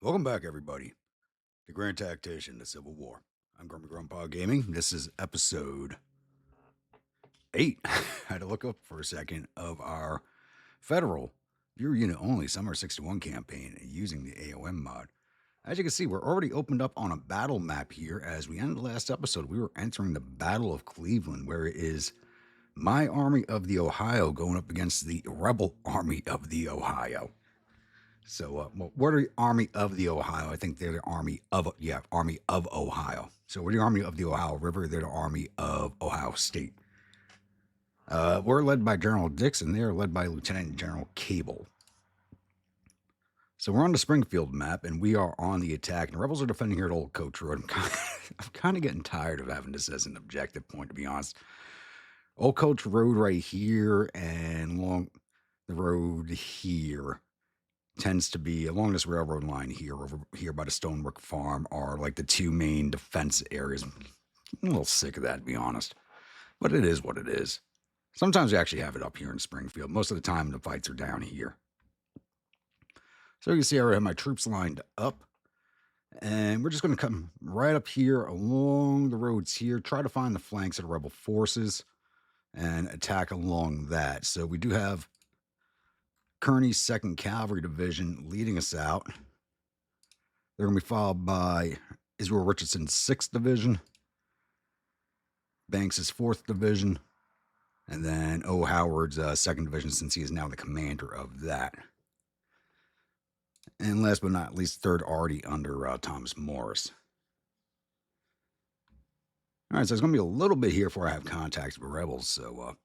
Welcome back, everybody. The Grand Tactician, the Civil War. I'm Grumpy Grandpa Gaming. This is episode 8. I had to look up for a second of our federal viewer unit only Summer 61 campaign using the a.o.m mod. As you can see, we're already opened up on a battle map here. As we ended the last episode, we were entering the Battle of Cleveland, where it is my army of the Ohio going up against the rebel army of the Ohio. So, what are the Army of the Ohio? I think they're the Army of Ohio. So, we're the Army of the Ohio River. They're the Army of Ohio State. We're led by General Dixon. They're led by Lieutenant General Cable. So, we're on the Springfield map, and we are on the attack. And the rebels are defending here at Old Coach Road. I'm kind of getting tired of having this as an objective point, to be honest. Old Coach Road right here, and along the road here tends to be along this railroad line here, over here by the Stonework Farm, are like the two main defense areas. I'm a little sick of that, to be honest, but it is what it is. Sometimes we actually have it up here in Springfield. Most of the time, the fights are down here. So you can see I already have my troops lined up, and we're just going to come right up here along the roads here, try to find the flanks of the rebel forces, and attack along that. So we do have Kearney's 2nd Cavalry Division leading us out. They're going to be followed by Israel Richardson's 6th Division, Banks's 4th Division, and then O. Howard's 2nd Division, since he is now the commander of that. And last but not least, 3rd already under Thomas Morris. All right, so it's going to be a little bit here before I have contact with rebels. So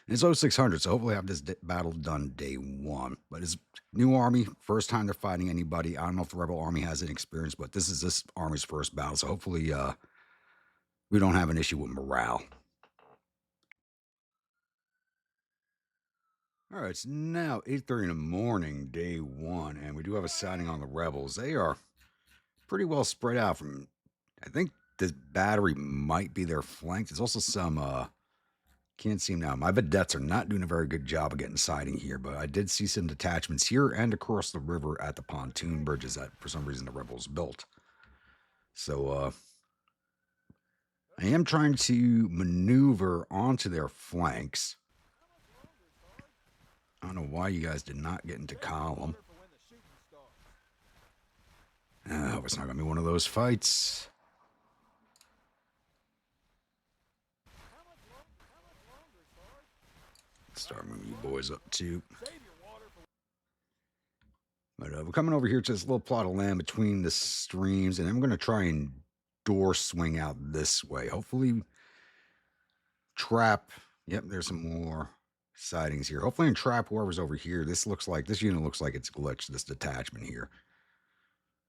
it's 0600, so hopefully I have this battle done day 1. But it's new army, first time they're fighting anybody. I don't know if the rebel army has any experience, but this is this army's first battle, so hopefully we don't have an issue with morale. All right, it's now 8:30 in the morning, day 1, and we do have a sighting on the rebels. They are pretty well spread out from, I think this battery might be their flank. There's also some can't see now. My vedettes are not doing a very good job of getting sighting here, but I did see some detachments here and across the river at the pontoon bridges that, for some reason, the rebels built. So, I am trying to maneuver onto their flanks. I don't know why you guys did not get into column. I hope it's not going to be one of those fights. Start moving you boys up too. But we're coming over here to this little plot of land between the streams, and I'm going to try and door swing out this way. Hopefully trap. Yep, there's some more sightings here. Hopefully and trap whoever's over here. This unit looks like it's glitched, this detachment here.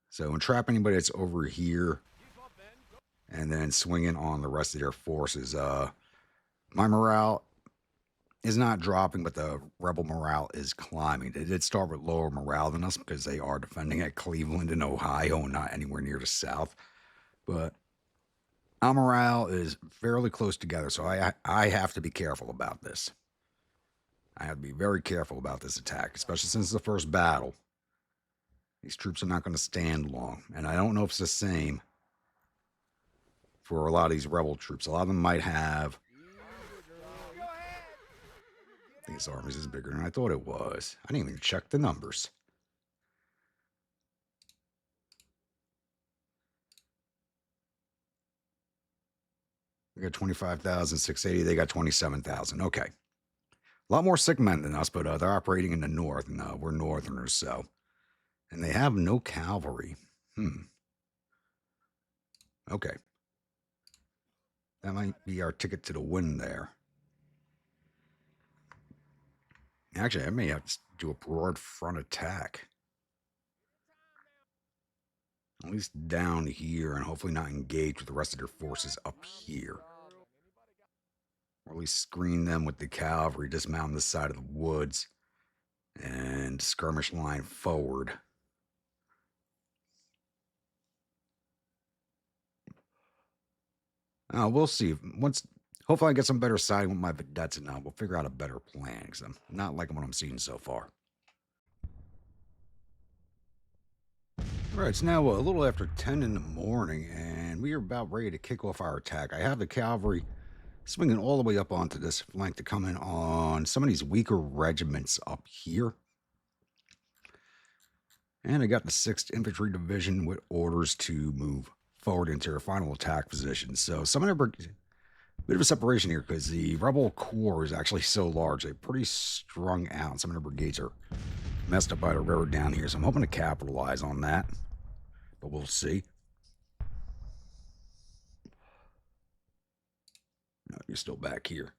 So and trap anybody that's over here, and then swing in on the rest of their forces. My morale is not dropping, but the rebel morale is climbing. They did start with lower morale than us because they are defending at Cleveland and Ohio and not anywhere near the south. But our morale is fairly close together, so I have to be careful about this. I have to be very careful about this attack, especially since it's the first battle. These troops are not going to stand long, and I don't know if it's the same for a lot of these rebel troops. A lot of them might have... I think this army is bigger than I thought it was. I didn't even check the numbers. We got 25,680. They got 27,000. Okay. A lot more sick men than us, but they're operating in the north, and we're northerners, so. And they have no cavalry. Okay. That might be our ticket to the win there. Actually, I may have to do a broad front attack. At least down here, and hopefully not engage with the rest of their forces up here. Or at least screen them with the cavalry, dismount on this side of the woods, and skirmish line forward. We'll see. Hopefully I get some better sighting with my vedettes, and we'll figure out a better plan, because I'm not liking what I'm seeing so far. All right, it's now a little after 10 in the morning, and we are about ready to kick off our attack. I have the cavalry swinging all the way up onto this flank to come in on some of these weaker regiments up here. And I got the 6th Infantry Division with orders to move forward into their final attack position. So some of them, bit of a separation here because the rebel corps is actually so large. They're pretty strung out. Some of the brigades are messed up by the railroad down here. So I'm hoping to capitalize on that. But we'll see. No, you're still back here.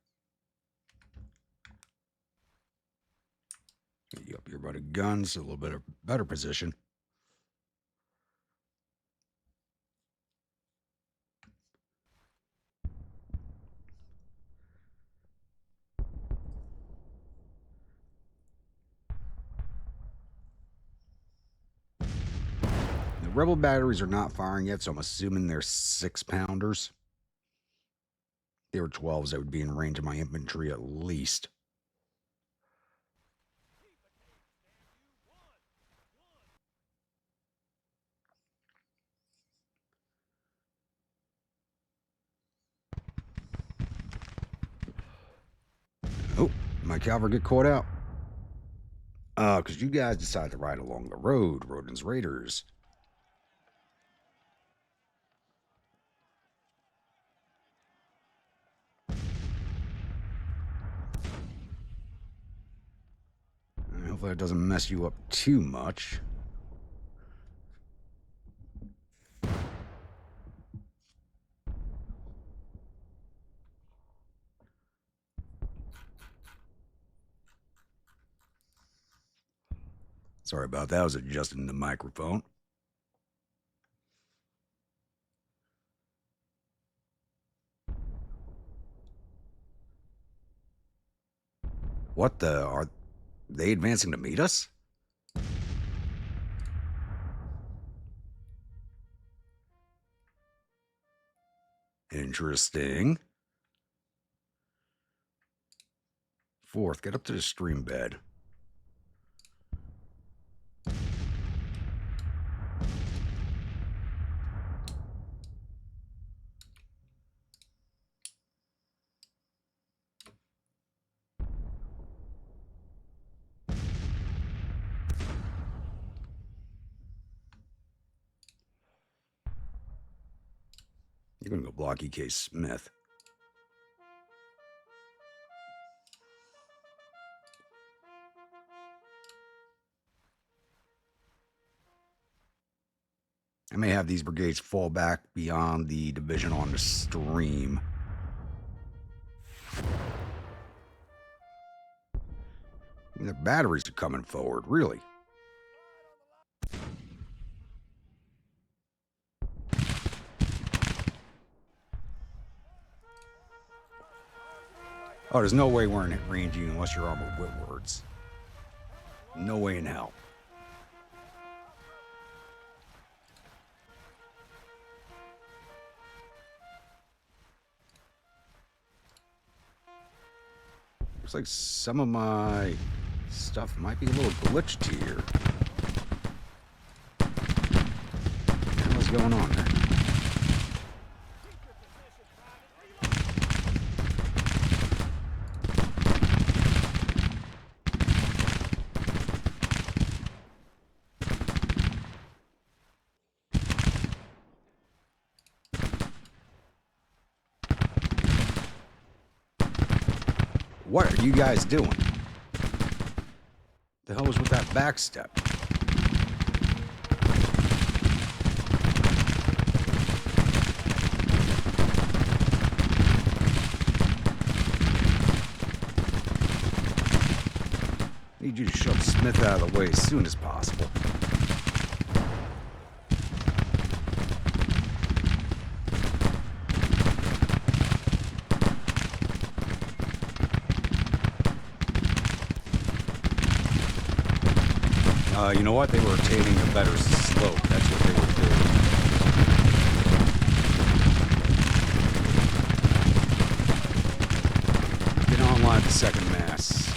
Get you up here by the guns, a little bit of better position. The rebel batteries are not firing yet, so I'm assuming they're 6-pounders. If they were 12s, that would be in range of my infantry at least. Oh, my cavalry get caught out. Because you guys decided to ride along the road, Rodin's Raiders. Hopefully that doesn't mess you up too much. Sorry about that. I was adjusting the microphone. What the? Are they advancing to meet us? Interesting. 4th, get up to the stream bed. You're going to go block E.K. Smith. I may have these brigades fall back beyond the division on the stream. The batteries are coming forward, really. Oh, there's no way we're in range unless you're armed with Whitwords. No way in hell. Looks like some of my stuff might be a little glitched here. What's going on there? What are you guys doing? The hell was with that backstep? Need you to shove Smith out of the way as soon as possible. You know what? They were obtaining a better slope. That's what they were doing. Get online the second mass.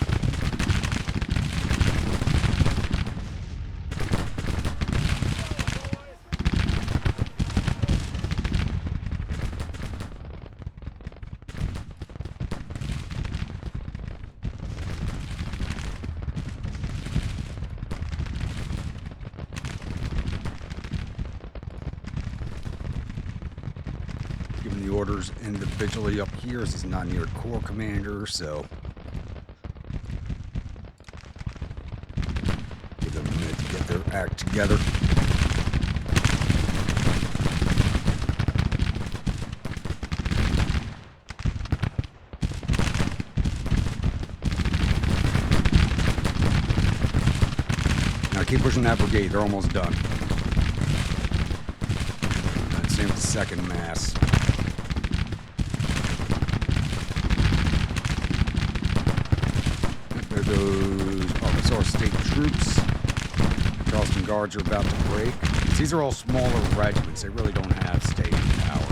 Giving the orders individually up here as he's not near Corps Commander, so give them a minute to get their act together. Now keep pushing that brigade, they're almost done. And same with the second mass. There goes Arkansas State troops. Charleston Guards are about to break. These are all smaller regiments. They really don't have staying power.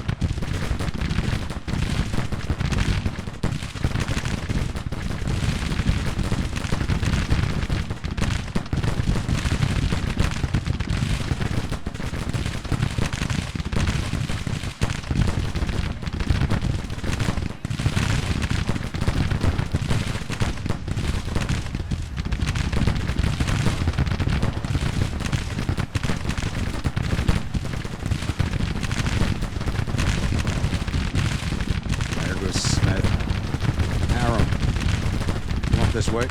This way.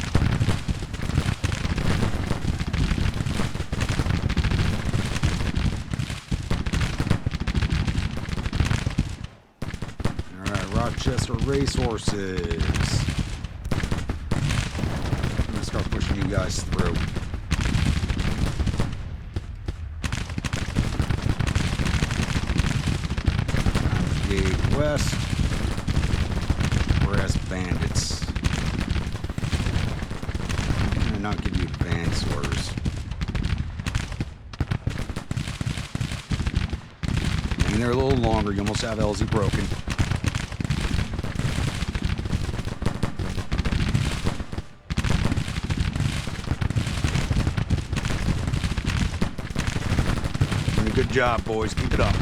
Alright, Rochester Racehorses. I'm gonna start pushing you guys through. Brigade West. Brass Bandits. Not give you advance orders. Hang there a little longer. You almost have LZ broken. Doing a good job, boys. Keep it up.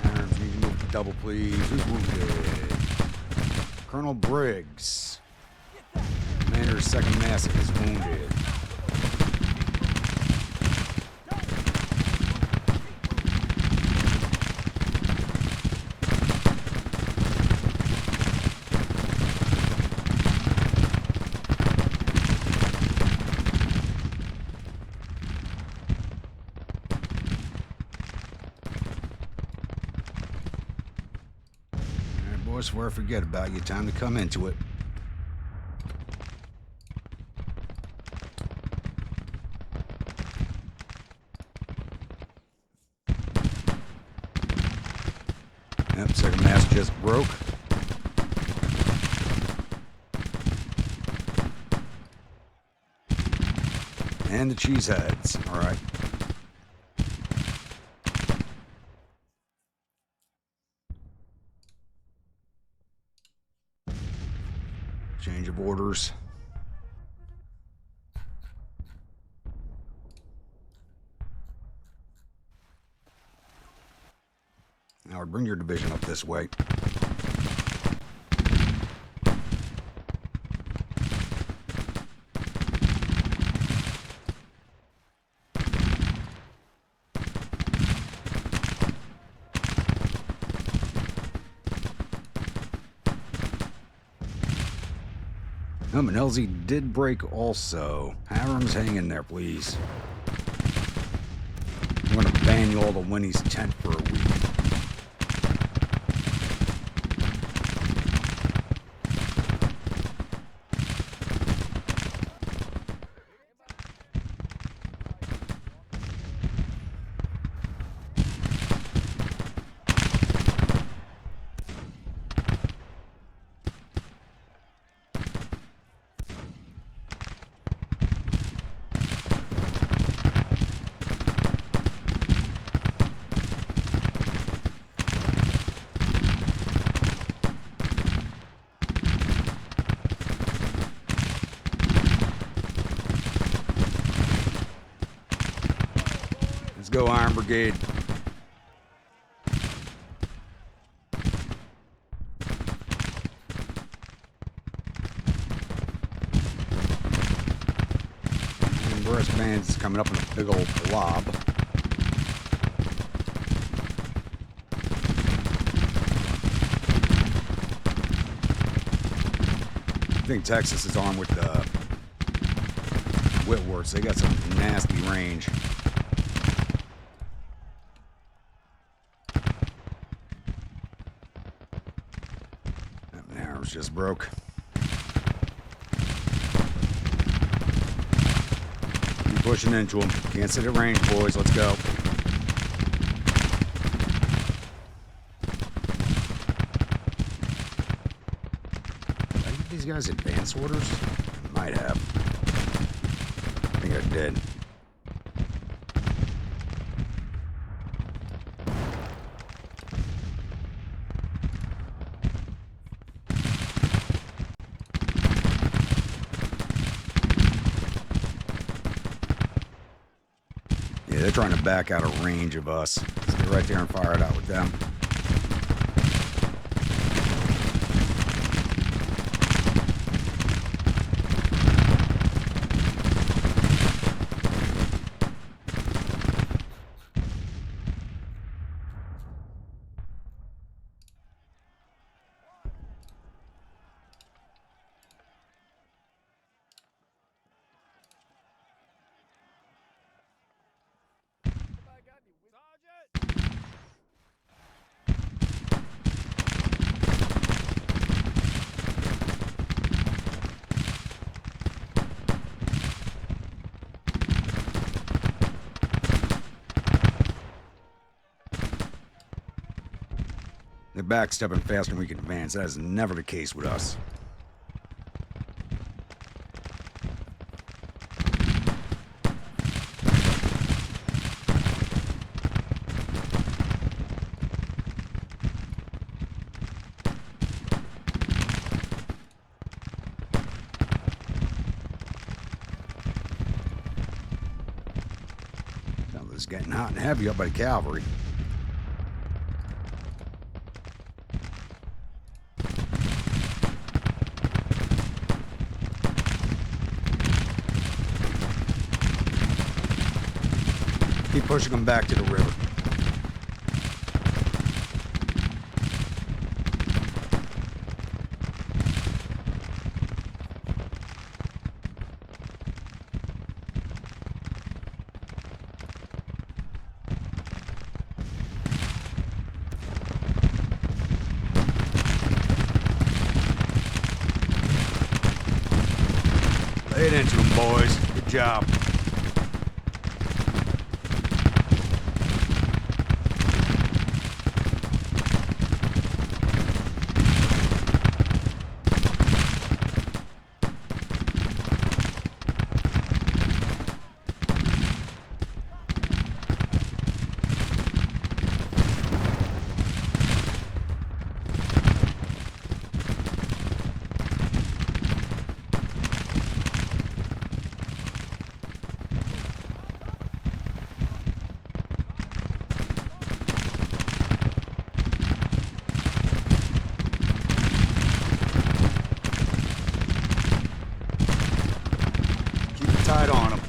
Arms need to move to double, please. Who's wounded? Colonel Briggs. Commander's second mass is wounded. Alright, boys, before I forget about you, time to come into it. Yep, second mass just broke. And the cheeseheads. Alright. Change of orders. Now, bring your division up this way. Oh, Manelzi did break also. Harem's hang in there, please. I'm going to ban you all to Winnie's tent for a week. Let's go, Iron Brigade. And Breast Band's coming up in a big old blob. think Texas is armed with Whitworths. They got some nasty range. That arrow's just broke. Keep pushing into them. Can't sit at range, boys. Let's go. Did I give these guys advance orders? Might have. I think I did. Yeah, they're trying to back out of range of us. Let's get right there and fire it out with them. They're backstepping faster than we can advance. That is never the case with us. Now this is getting hot and heavy up by the cavalry. Keep pushing them back to the river. Lay it into them, boys. Good job. Tied on them.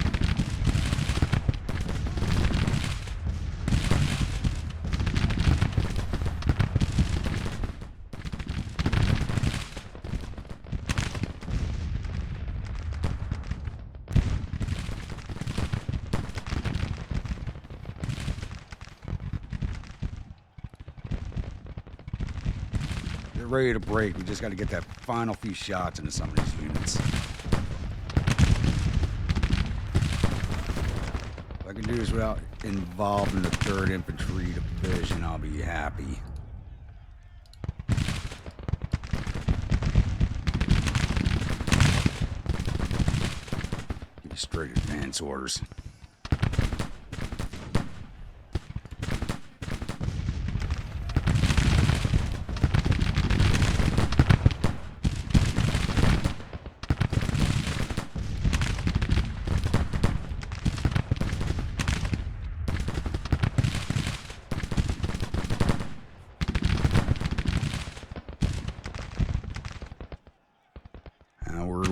They're ready to break. We just got to get that final few shots into some of these units. If I can do this without involving the 3rd Infantry Division, I'll be happy. Give you straight advance orders.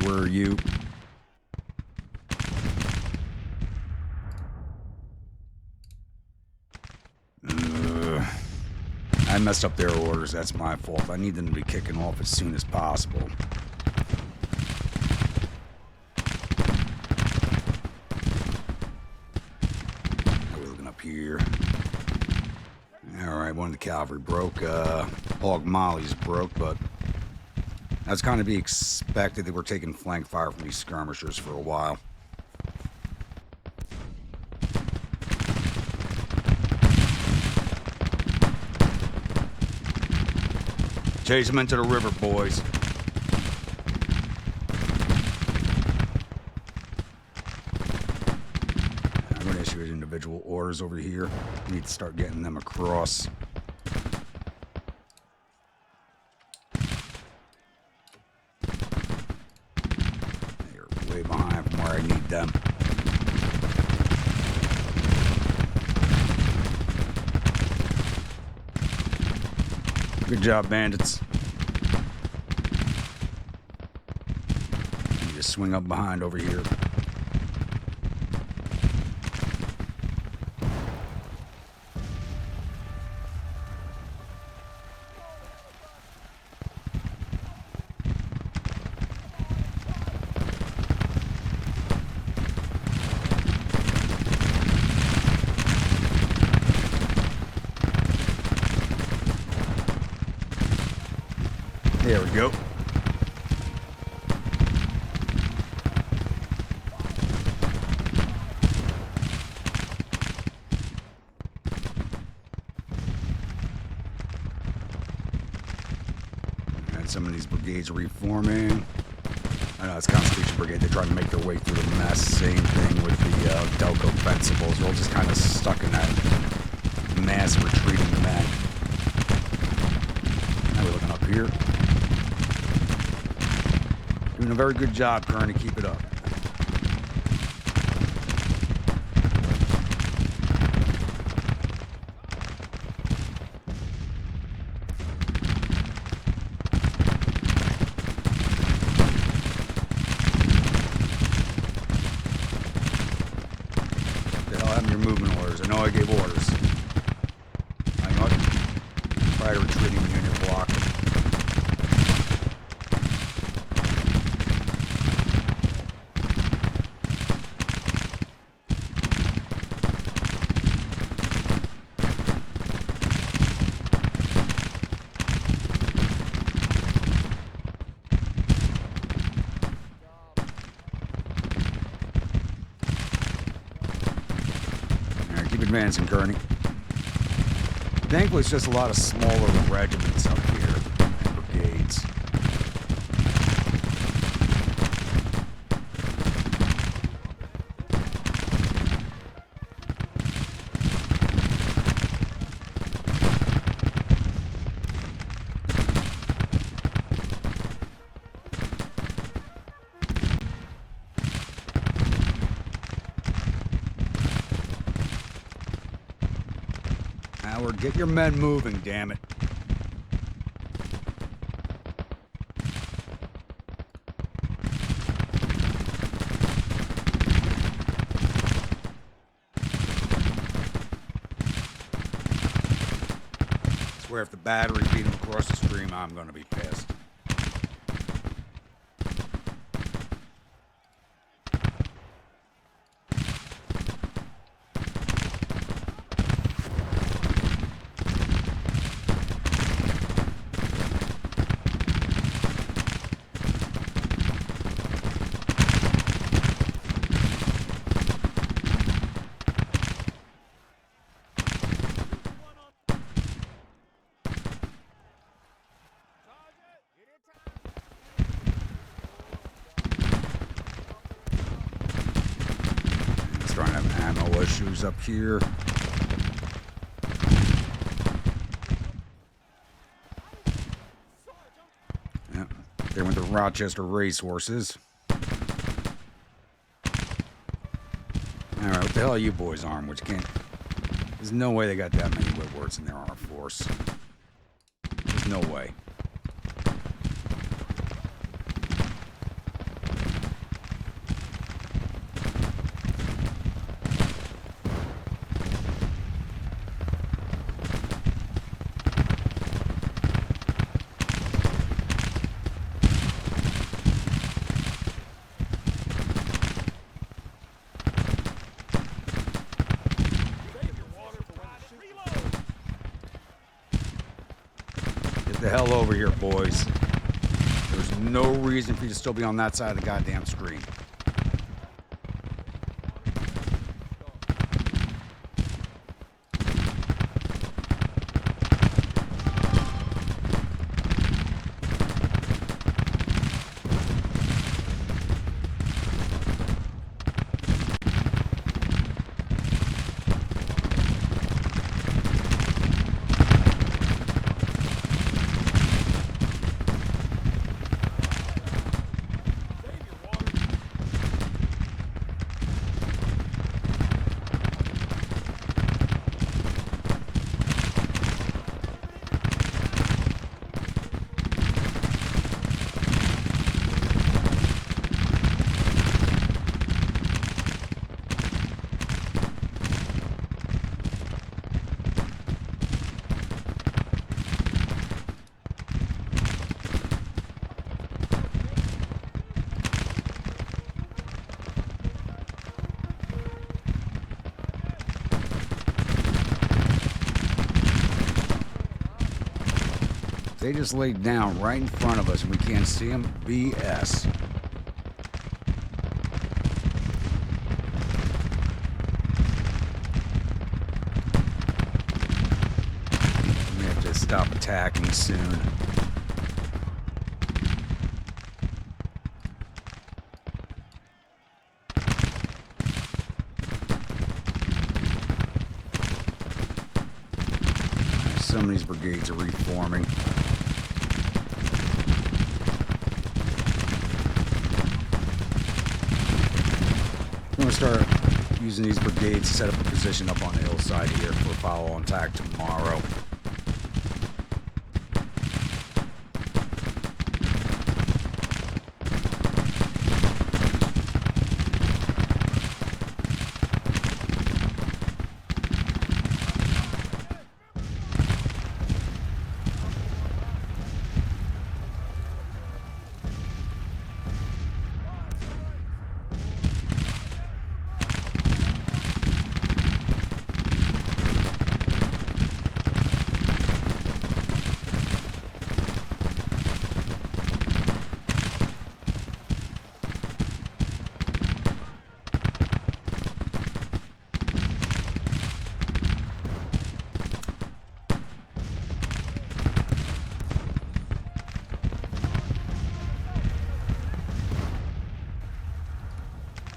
Where are you? I messed up their orders. That's my fault. I need them to be kicking off as soon as possible. one of the cavalry broke. Hog Molly's broke, but that's kind of be expected. They were taking flank fire from these skirmishers for a while. Chase them into the river, boys. I'm going to issue individual orders over here. Need to start getting them across. They're way behind from where I need them. Good job, bandits. You just swing up behind over here. There we go. And some of these brigades reforming. I know it's Constitution Brigade. They're trying to make their way through the mess. Same thing with the Delco Fencibles. They're all just kind of stuck in that mass retreating men. Now we're looking up here. Doing a very good job trying to keep it up. The hell happened to your movement orders? I know I gave orders. Hang on. Try to retreating unit block. Keep advancing, Kearney. Thankfully, it's just a lot of smaller regiments up here and brigades. Howard, get your men moving, damn it. I swear if the battery beat them across the stream, I'm gonna be pissed. Trying to have ammo issues up here. Yep, they went to Rochester racehorses. Alright, what the hell are you boys armed? Which can't. There's no way they got that many Whitworths in their armed force. There's no way. Get the hell over here, boys. There's no reason for you to still be on that side of the goddamn screen. They just laid down right in front of us and we can't see them. BS. We have to stop attacking soon. Some of these brigades are reforming. I'm going to start using these brigades to set up a position up on the hillside here for a follow-on attack tomorrow.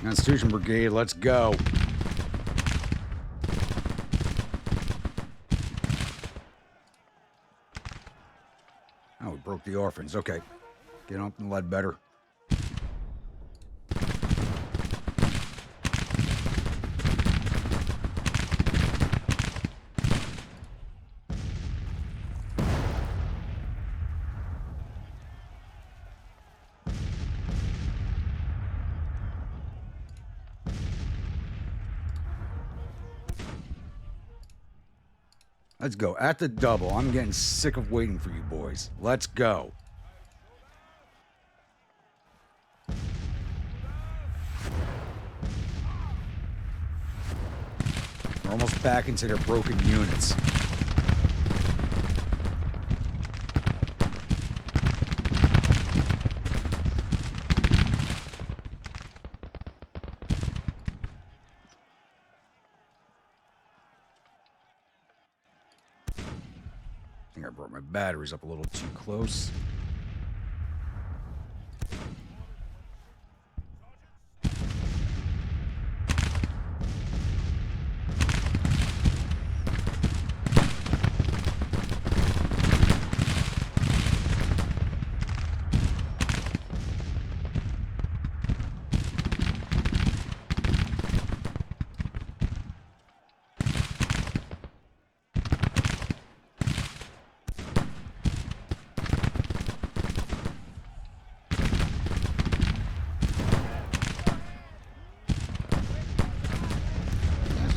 Constitution Brigade, let's go. Oh, we broke the orphans. Okay. Get up and lead better. Let's go. At the double. I'm getting sick of waiting for you boys. Let's go. We're almost back into their broken units. I think I brought my batteries up a little too close.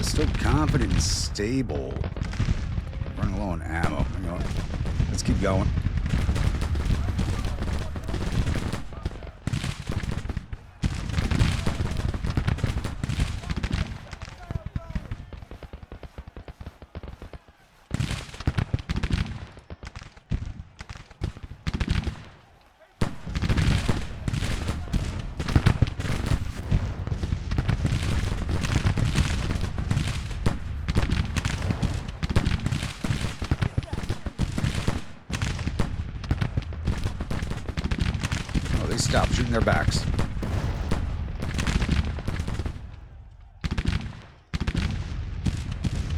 Still confident and stable. Running low on ammo. You know, let's keep going. Guys, stop shooting their backs.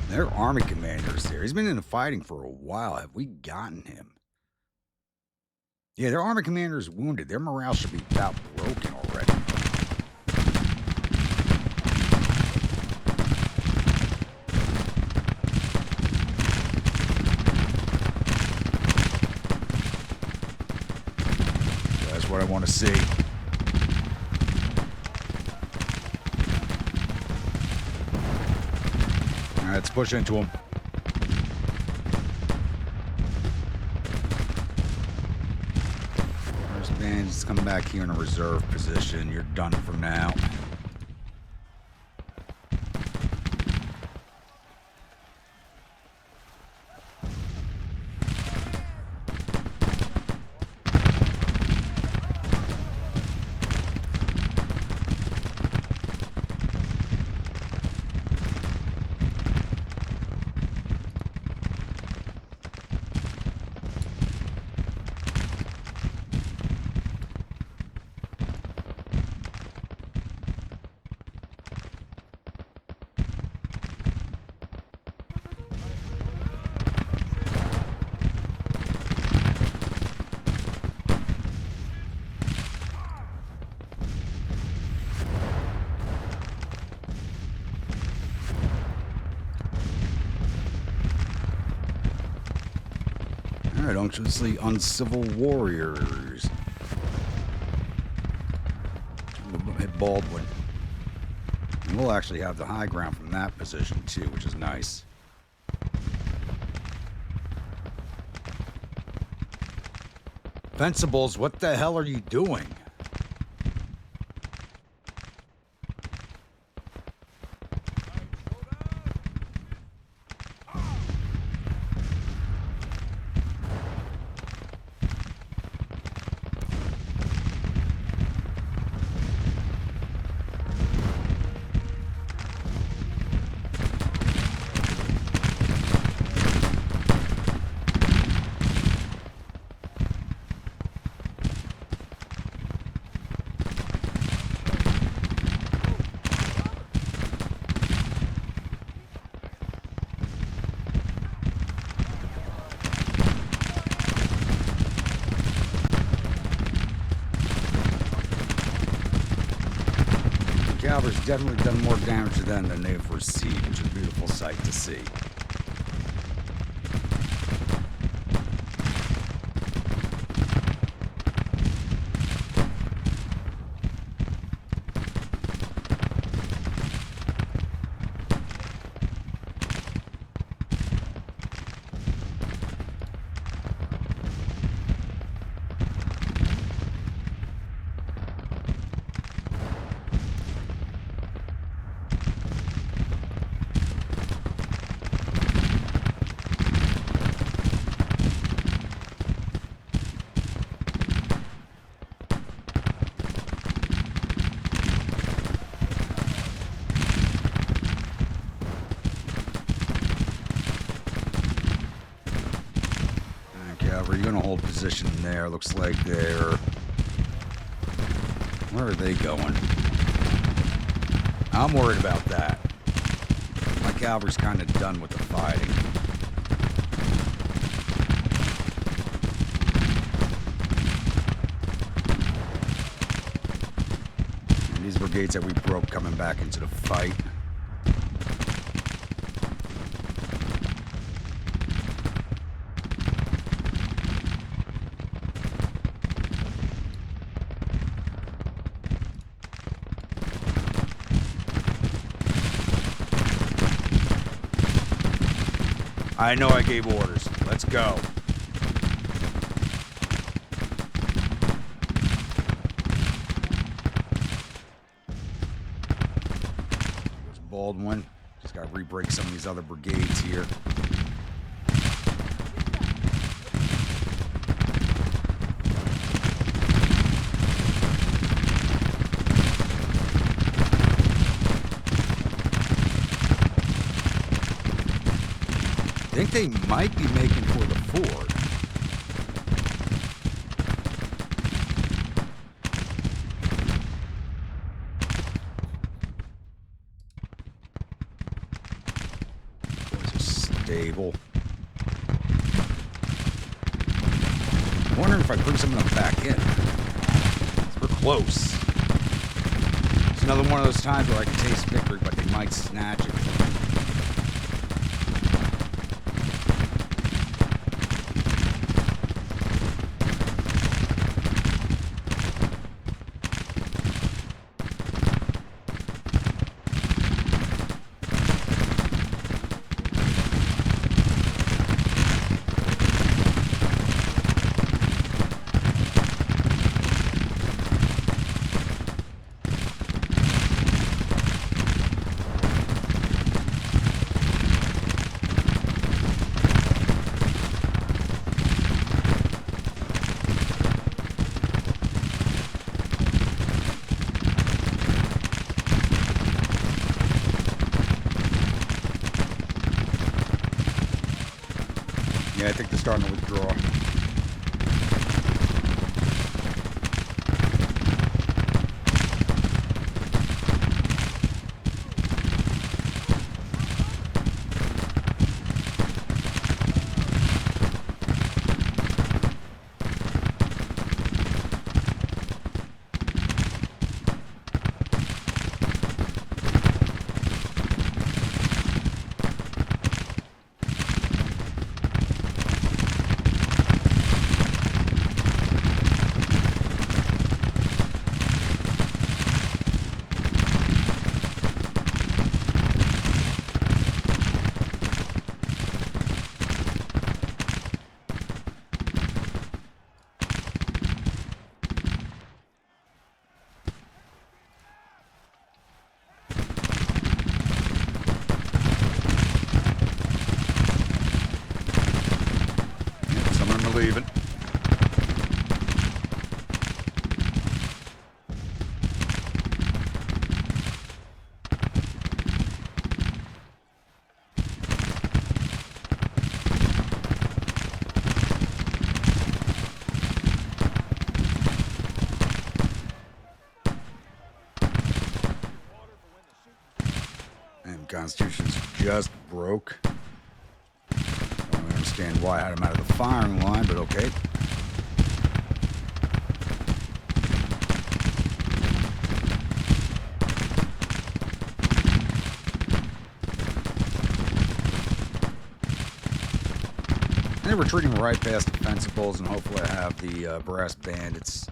Their army commander's there. He's been in the fighting for a while. Have we gotten him? Yeah, their army commander is wounded. Their morale should be about broken already. That's what I want to see. All right, let's push into him. First band's coming back here in a reserve position. You're done for now. Alright, unctuously uncivil warriors. Hit Baldwin. And we'll actually have the high ground from that position too, which is nice. Fencibles, what the hell are you doing? Cavalry's definitely done more damage to them than they've received, which is a beautiful sight to see. Cavalry, you're gonna hold position there. Looks like they're... Where are they going? I'm worried about that. My cavalry's kind of done with the fighting. And these brigades that we broke coming back into the fight. I know I gave orders. Let's go. There's Baldwin. Just got to re-break some of these other brigades here. I think they might be making for the ford. table. I'm wondering if I bring some of them back in. We're close. It's another one of those times where I can taste victory, but they might snatch it. Yeah, I think they're starting to withdraw. Some of them are leaving. And Constitution's just broke. I don't understand why I had him out of the firing line, but okay. They're retreating right past the fencibles, and hopefully I have the brass bandits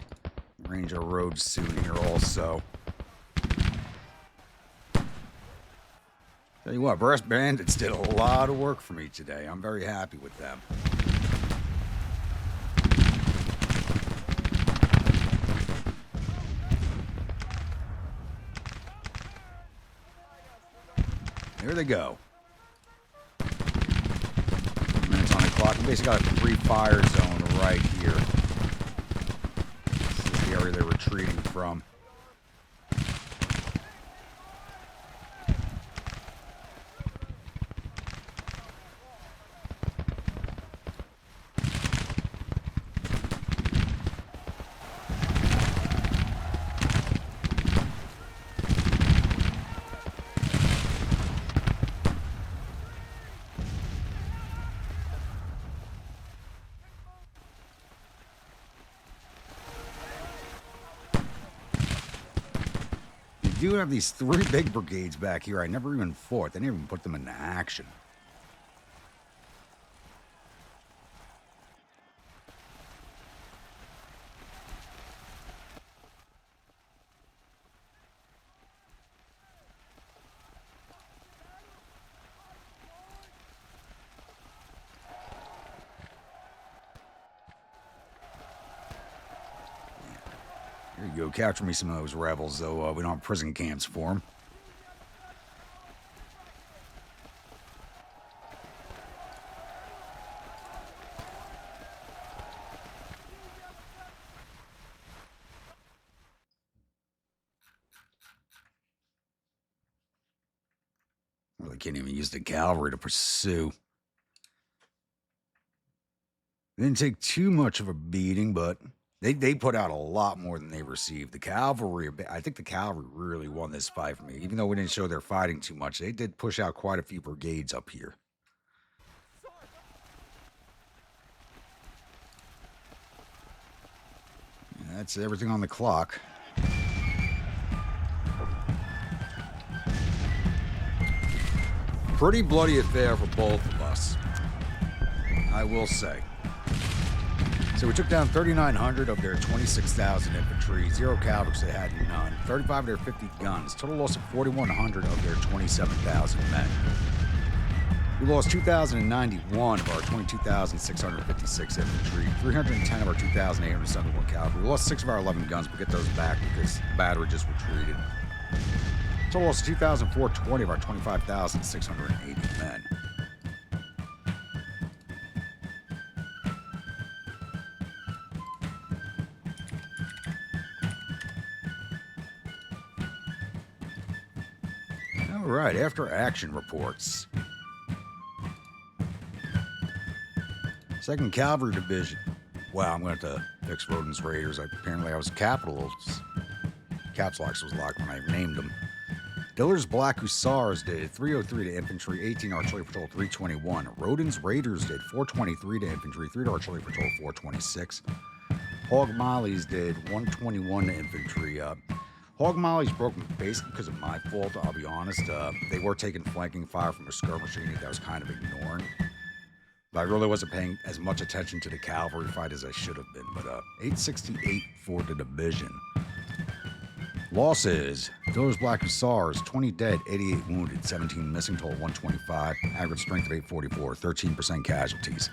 range our roads soon here also. Tell you what, brass bandits did a lot of work for me today. I'm very happy with them. There they go. Minutes on the clock. We basically got a free fire zone right here. This is the area they're retreating from. You do have these 3 big brigades back here I never even fought. They didn't even put them into action. There you go. Capture me some of those rebels, though we don't have prison camps for them. Well, they can't even use the cavalry to pursue. They didn't take too much of a beating, but they put out a lot more than they received. The cavalry, I think the cavalry really won this fight for me. Even though we didn't show they're fighting too much, they did push out quite a few brigades up here. That's everything on the clock. Pretty bloody affair for both of us, I will say. So we took down 3,900 of their 26,000 infantry, 0 cavalry, they had none, 35 of their 50 guns, total loss of 4,100 of their 27,000 men. We lost 2,091 of our 22,656 infantry, 310 of our 2,871 cavalry. We lost 6 of our 11 guns, but get those back because the battery just retreated. Total loss of 2,420 of our 25,680 men. All right, after action reports. 2nd Cavalry Division. Wow, I'm going to have to fix Rodin's Raiders. Apparently I was caps locks was locked when I named them. Diller's Black Hussars did 303 to infantry, 18 artillery for total 321. Rodin's Raiders did 423 to infantry, 3 to artillery for total 426. Hog Mollies did 121 to infantry. Hog Mollies broke basically because of my fault, I'll be honest. They were taking flanking fire from a skirmish unit that I was kind of ignoring. But I really wasn't paying as much attention to the cavalry fight as I should have been. But 868 for the division. Losses: Diller's Black Hussars, 20 dead, 88 wounded, 17 missing, total 125. Average strength of 844, 13% casualties.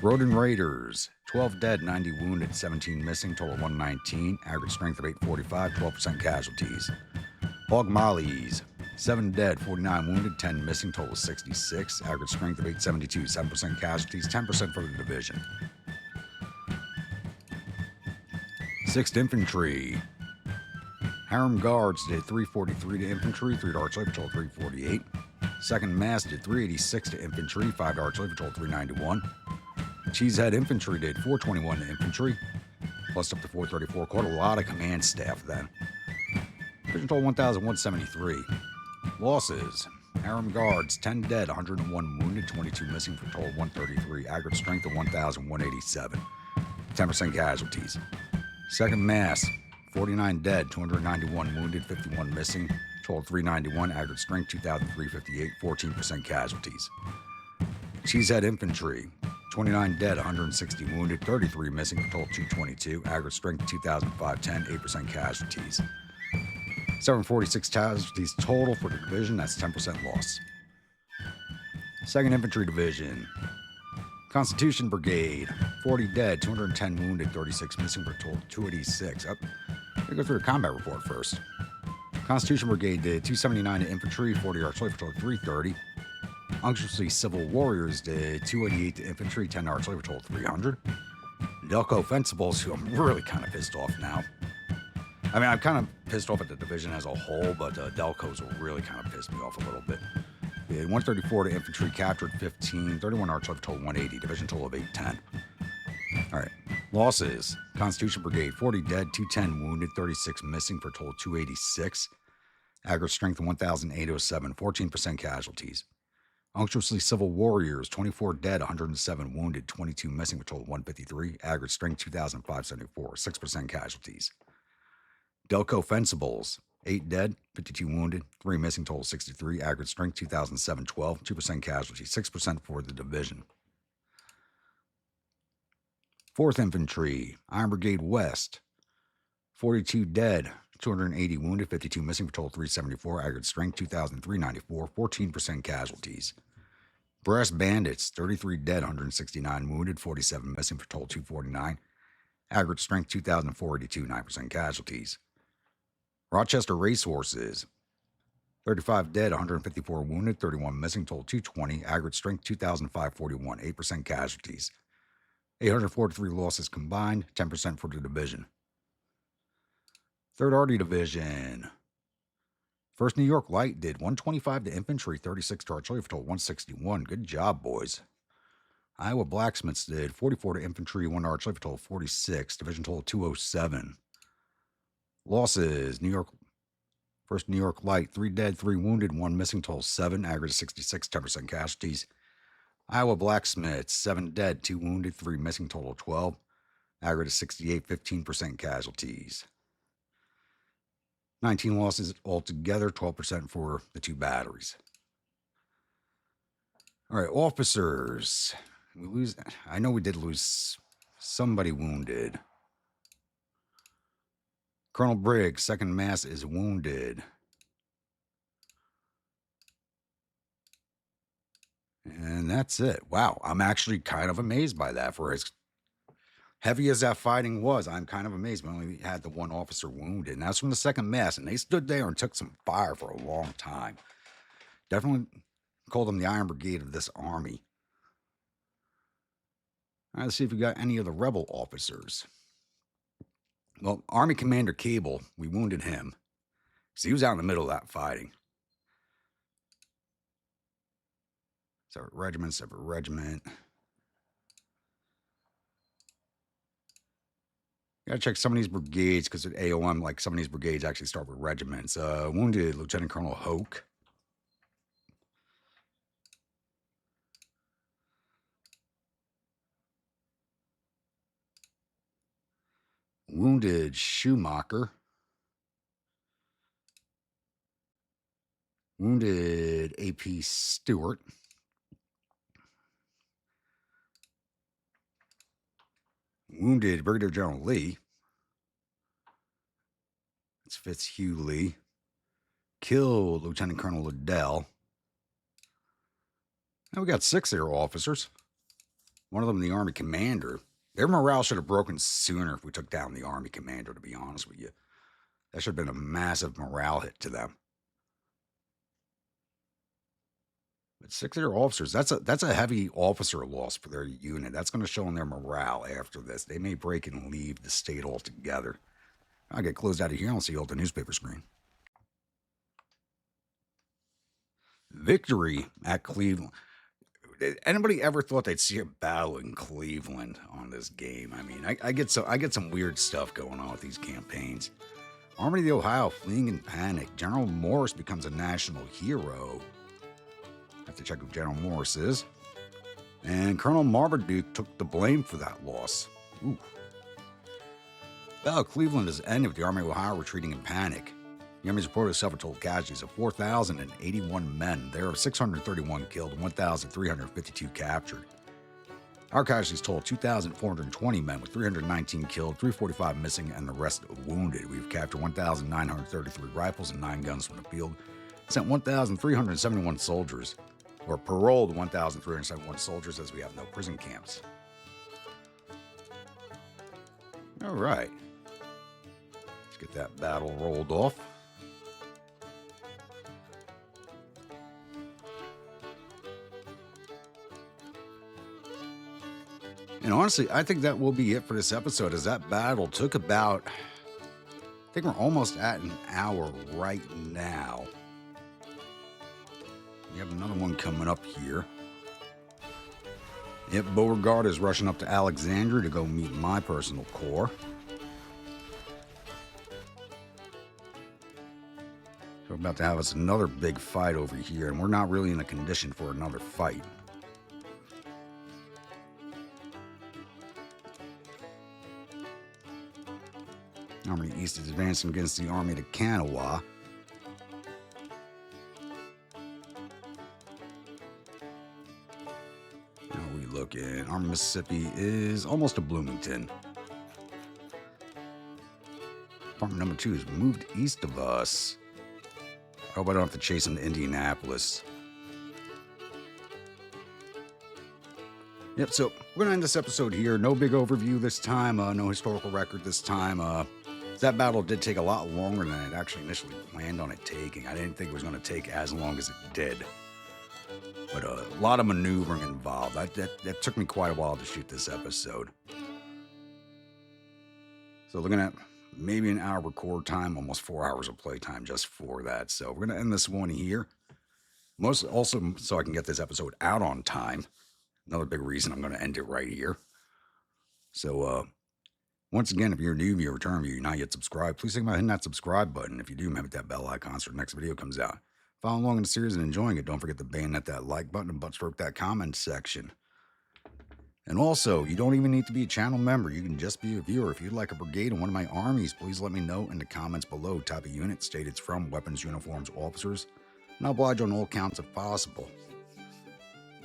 Rodin Raiders, 12 dead, 90 wounded, 17 missing, total 119. Average strength of 845, 12% casualties. Hog Mollies, 7 dead, 49 wounded, 10 missing, total 66. Average strength of 872, 7% casualties, 10% for the division. 6th Infantry. Harem Guards did 343 to infantry, 3 to artillery, total 348. 2nd Mass did 386 to infantry, 5 to artillery, total 391. Cheesehead Infantry did 421 to infantry, plus up to 434. Caught a lot of command staff then. Division total 1,173. Losses: Harem Guards, 10 dead, 101 wounded, 22 missing for total 133. Aggregate strength of 1,187. 10% casualties. 2nd Mass, 49 dead, 291 wounded, 51 missing, total 391. Aggregate strength 2,358. 14% casualties. Cheesehead Infantry, 29 dead, 160 wounded, 33 missing for total 222. Aggregate strength 2,510. 8% casualties. 746 casualties total for the division. That's 10% loss. 2nd Infantry Division. Constitution Brigade, 40 dead, 210 wounded, 36 missing for total 286. Up. Let me go through the combat report first. Constitution Brigade did 279 to infantry, 40 artillery for total 330. Unctuously Civil Warriors did 288 to infantry, 10 artillery for total 300. Delco Fencibles, who I'm really kind of pissed off now. I mean, I'm kind of pissed off at the division as a whole, but Delcos will really kind of piss me off a little bit. They had 134 to infantry, captured 15, 31 artillery for total 180, division total of 810. All right. Losses: Constitution Brigade, 40 dead, 210 wounded, 36 missing for total 286. Aggregate strength of 1,807, 14% casualties. Unctuously Civil Warriors, 24 dead, 107 wounded, 22 missing for total 153. Aggregate strength 2,574, 6% casualties. Delco Fencibles, 8 dead, 52 wounded, 3 missing, total 63. Aggregate strength 2,712, 2% casualties, 6% for the division. 4th Infantry, Iron Brigade West, 42 dead, 280 wounded, 52 missing for total 374. Aggregate strength 2,394, 14% casualties. Brass Bandits, 33 dead, 169 wounded, 47 missing for total 249. Aggregate strength 2,482, 9% casualties. Rochester Racehorses, 35 dead, 154 wounded, 31 missing, total 220. Aggregate strength 2,541, 8% casualties. 843 losses combined, 10% for the division. 3rd Arty Division. 1st New York Light did 125 to infantry, 36 to artillery for total 161. Good job, boys. Iowa Blacksmiths did 44 to infantry, 1 to artillery for total 46. Division total 207. Losses: 1st New York Light, 3 dead, 3 wounded, 1 missing, total 7. Aggregate 66, 10% casualties. Iowa Blacksmiths, 7 dead, 2 wounded, 3 missing, total 12. Aggregate 68, 15% casualties. 19 losses altogether, 12% for the 2 batteries. All right, officers. I know we did lose somebody wounded. Colonel Briggs, 2nd Mass, is wounded. And that's it. Wow, I'm actually kind of amazed by that. For as heavy as that fighting was, I'm kind of amazed. We only had the 1 officer wounded, and that's from the 2nd Mass, and they stood there and took some fire for a long time. Definitely called them the Iron Brigade of this army. All right, let's see if we got any of the rebel officers. Well, Army Commander Cable, we wounded him. So he was out in the middle of that fighting. Separate regiment. Gotta check some of these brigades because at a.o.m, like some of these brigades actually start with regiments. Wounded Lieutenant Colonel Hoke. Wounded Schumacher. Wounded A.P. Stewart. Wounded Brigadier General Lee. That's Fitzhugh Lee. Killed Lieutenant Colonel Liddell. Now we got 6 air officers. One of them the Army Commander. Their morale should have broken sooner if we took down the Army Commander, to be honest with you. That should have been a massive morale hit to them. But 6 air officers, that's a heavy officer loss for their unit. That's going to show in their morale after this. They may break and leave the state altogether. I'll get closed out of here. I'll see you at the newspaper screen. Victory at Cleveland. Anybody ever thought they'd see a battle in Cleveland on this game? I mean, I get some weird stuff going on with these campaigns. Army of the Ohio fleeing in panic. General Morris becomes a national hero. Have to check who General Morris is. And Colonel Marmaduke took the blame for that loss. Ooh. Battle of Cleveland has ended with the Army of Ohio retreating in panic. The Army's reported suffered total casualties of 4,081 men. There are 631 killed and 1,352 captured. Our casualties total 2,420 men, with 319 killed, 345 missing, and the rest wounded. We've captured 1,933 rifles and 9 guns from the field, sent 1,371 soldiers, or paroled 1,371 soldiers, as we have no prison camps. All right. Let's get that battle rolled off. And honestly, I think that will be it for this episode, as that battle took about, I think we're almost at an hour right now. We have another one coming up here. Yep, Beauregard is rushing up to Alexandria to go meet my personal corps. So we're about to have us another big fight over here, and we're not really in a condition for another fight. Army East is advancing against the Army to Kanawha. How are we looking? Army Mississippi is almost to Bloomington. Department number 2 is moved east of us. I hope I don't have to chase them to Indianapolis. Yep, so we're going to end this episode here. No big overview this time. No historical record this time. That battle did take a lot longer than I'd actually initially planned on it taking. I didn't think it was going to take as long as it did. But a lot of maneuvering involved. That took me quite a while to shoot this episode. So looking at maybe an hour record time, almost 4 hours of playtime just for that. So we're going to end this one here. Also, so I can get this episode out on time. Another big reason I'm going to end it right here. So, once again, if you're new, if you're a return viewer, you're not yet subscribed, please think about hitting that subscribe button. If you do, remember hit that bell icon so the next video comes out. Follow along in the series and enjoying it. Don't forget to bayonet that like button and butt stroke that comment section. And also, you don't even need to be a channel member. You can just be a viewer. If you'd like a brigade in one of my armies, please let me know in the comments below. Type of unit, state it's from, weapons, uniforms, officers, and I'll oblige on all counts if possible.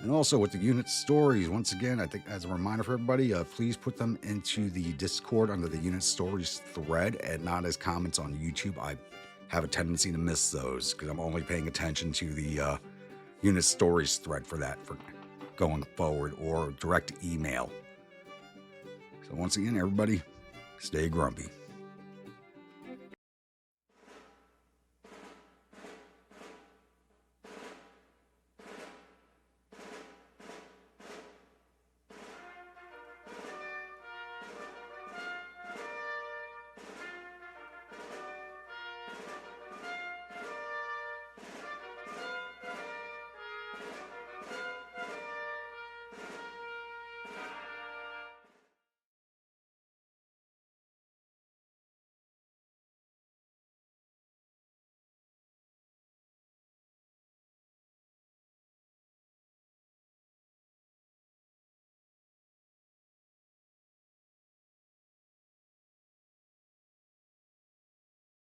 And also with the unit stories, once again, I think as a reminder for everybody, please put them into the Discord under the unit stories thread and not as comments on YouTube. I have a tendency to miss those because I'm only paying attention to the unit stories thread for that for going forward, or direct email. So once again, everybody, stay grumpy.